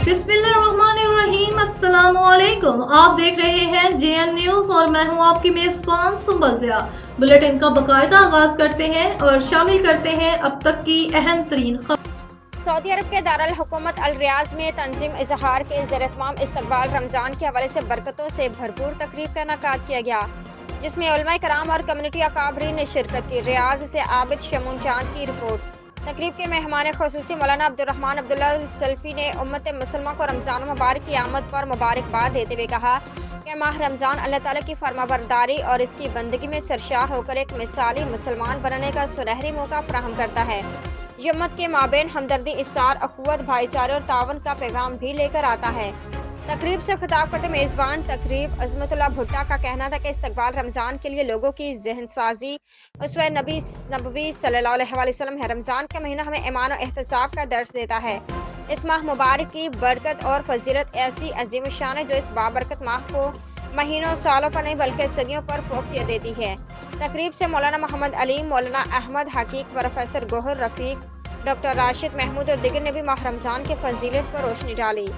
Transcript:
बिस्मिल्लाहिर्रहमानिर्रहीम। अस्सलामुअलैकुम। आप देख रहे हैं JN न्यूज और मैं हूं आपकी मेजबान सुंबल ज़िया। बुलेटिन का बाकायदा आगाज करते हैं और शामिल करते हैं अब तक की अहम तरीन खबर। सऊदी अरब के दारुल हुकूमत अल रियाज में तंजीम इजहार के ज़ेर-ए-तमाम इस्तकबाल रमज़ान के हवाले से बरकतों से भरपूर तकरीब का इनेकाद किया गया, जिसमें उलमाए कराम और कम्युनिटी अकाबरीन ने शिरकत की। रियाज से आबिद शमून चांद की रिपोर्ट। तकरीब के मेहमान खुसूसी मौलाना अब्दुर्रहमान अब्दुल्ला सल्फी ने उम्मत मुसलमान को रमज़ान मुबारक की आमद पर मुबारकबाद देते हुए कहा कि माह रमज़ान अल्लाह ताला की फरमाबरदारी और इसकी बंदगी में सरशार होकर एक मिसाली मुसलमान बनने का सुनहरी मौका फराहम करता है। ये उम्मत के माबेन हमदर्दी, इस्सार, अखुवत, भाईचारे और तावन का पैगाम भी लेकर आता है। तकरीब से खिताब करते मेज़बान तकरीब अज़मतुल्लाह भुट्टा का कहना था कि इस्तकबाल रमज़ान के लिए लोगों की ज़हन साजी उसवे नबवी सल्लल्लाहु अलैहि वसल्लम है। रमज़ान का महीना हमें ईमान और एहतसाब का दर्स देता है। इस माह मुबारक की बरकत और फजीलत ऐसी अजीम शान है जो इस बाबरकत माह को महीनों सालों पर नहीं बल्कि सदियों पर फोकियत देती है। तकरीब से मौलाना मोहम्मद अली, मौलाना अहमद हकीक, प्रोफेसर गोहर रफ़ीक, डॉक्टर राशिद महमूद और दिगर ने भी माह रमज़ान के फजीलत पर रोशनी डाली।